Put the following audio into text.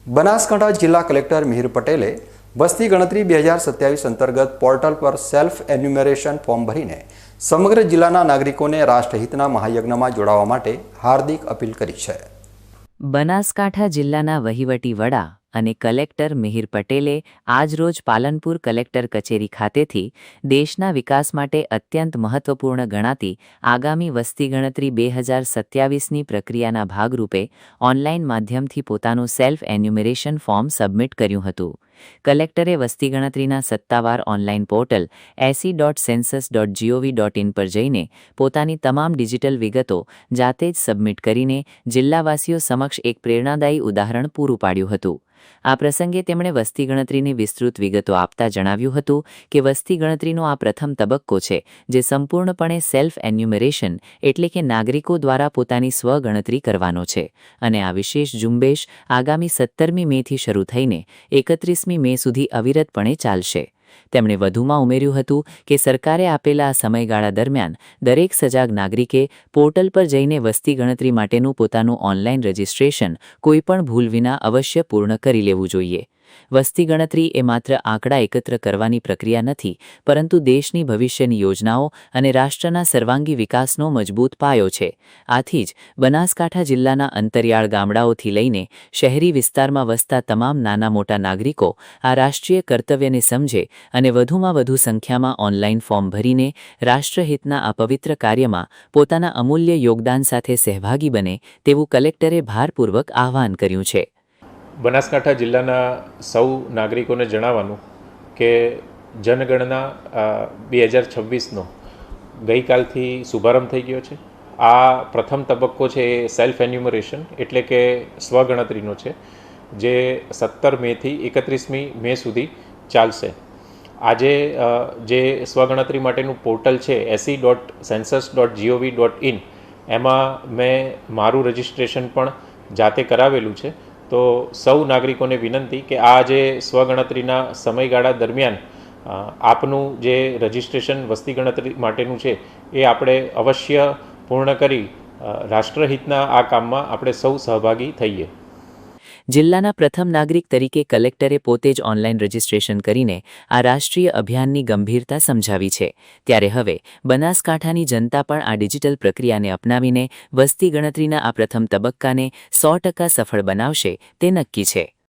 બનાસકાંઠા જિલ્લા કલેક્ટર મિહિર પટેલે વસ્તી ગણતરી 2027 અંતર્ગત પોર્ટલ પર સેલ્ફ એન્યુમરેશન ફોર્મ ભરીને સમગ્ર જિલ્લાના નાગરિકોને રાષ્ટ્રહિતના મહાયજ્ઞમાં જોડાવા માટે હાર્દિક અપીલ કરી છે. બનાસકાંઠા જિલ્લાના વહીવટી વડા અને કલેક્ટર મિહિર પટેલે આજરોજ પાલનપુર કલેક્ટર કચેરી ખાતેથી દેશના વિકાસ માટે અત્યંત મહત્વપૂર્ણ ગણાતી આગામી વસ્તી ગણતરી 2027ની પ્રક્રિયાના ભાગરૂપે ઓનલાઈન માધ્યમથી પોતાનું સેલ્ફ એન્યુમરેશન ફોર્મ સબમિટ કર્યું હતું. કલેક્ટરે વસ્તી ગણતરીના સત્તાવાર ઓનલાઈન પોર્ટલ se.census.gov.in પર જઈને પોતાની તમામ ડિજિટલ વિગતો જાતે જ સબમિટ કરીને જિલ્લાવાસીઓ સમક્ષ એક પ્રેરણાદાયી ઉદાહરણ પૂરું પાડ્યું હતું. આ પ્રસંગે તેમણે વસ્તી ગણતરીની વિસ્તૃત વિગતો આપતા જણાવ્યું હતું કે વસ્તી ગણતરીનો આ પ્રથમ તબક્કો છે, જે સંપૂર્ણપણે સેલ્ફ એન્યુમરેશન એટલે કે નાગરિકો દ્વારા પોતાની સ્વગણતરી કરવાનો છે અને આ વિશેષ ઝુંબેશ આગામી 17મી મેથી શરૂ થઈને 31મી મે સુધી અવિરતપણે ચાલશે. તેમણે વધુમાં ઉમેર્યું હતું કે સરકારે આપેલા આ સમયગાળા દરમિયાન દરેક સજાગ નાગરિકે પોર્ટલ પર જઈને વસ્તી ગણતરી માટેનું પોતાનું ઓનલાઈન રજિસ્ટ્રેશન કોઈપણ ભૂલ વિના અવશ્ય પૂર્ણ કરી લેવું જોઈએ. વસ્તી ગણતરી એ માત્ર આંકડા એકત્ર કરવાની પ્રક્રિયા નથી, પરંતુ દેશની ભવિષ્યની યોજનાઓ અને રાષ્ટ્રના સર્વાંગી વિકાસનો મજબૂત પાયો છે. આથી જ બનાસકાંઠા જિલ્લાના અંતરિયાળ ગામડાઓથી લઈને શહેરી વિસ્તારમાં વસતા તમામ નાના મોટા નાગરિકો આ રાષ્ટ્રીય કર્તવ્યને સમજે અને વધુમાં વધુ સંખ્યામાં ઓનલાઈન ફોર્મ ભરીને રાષ્ટ્રહિતના આ પવિત્ર કાર્યમાં પોતાના અમૂલ્ય યોગદાન સાથે સહભાગી બને તેવું કલેક્ટરે ભારપૂર્વક આહ્વાન કર્યું છે. બનાસકાંઠા જિલ્લાના સૌ નાગરિકોને જણાવવાનું કે જનગણના 2026નો ગઈકાલથી શુભારંભ થઈ ગયો છે. આ પ્રથમ તબક્કો છે એ સેલ્ફ એન્યુમરેશન એટલે કે સ્વગણતરીનો છે, જે 17 મેથી 31મી મે સુધી ચાલશે. આજે જે સ્વગણતરી માટેનું પોર્ટલ છે se.census.gov.in એમાં મેં મારું રજિસ્ટ્રેશન પણ જાતે કરાવેલું છે. તો સૌ નાગરિકોને વિનંતી કે આ જે સ્વગણતરીના સમયગાળા દરમિયાન આપનું જે રજિસ્ટ્રેશન વસ્તી ગણતરી માટેનું છે એ આપણે અવશ્ય પૂર્ણ કરી રાષ્ટ્રહિતના આ કામમાં આપણે સૌ સહભાગી થઈએ. જિલ્લાના પ્રથમ નાગરિક તરીકે કલેક્ટરે પોતે જ ઓનલાઈન રજિસ્ટ્રેશન કરીને આ રાષ્ટ્રીય અભિયાનની ગંભીરતા સમજાવી છે. ત્યારે હવે બનાસકાંઠાની જનતા પણ આ ડિજિટલ પ્રક્રિયાને અપનાવીને વસ્તી ગણતરીના આ પ્રથમ તબક્કાને 100% સફળ બનાવશે તે નક્કી છે.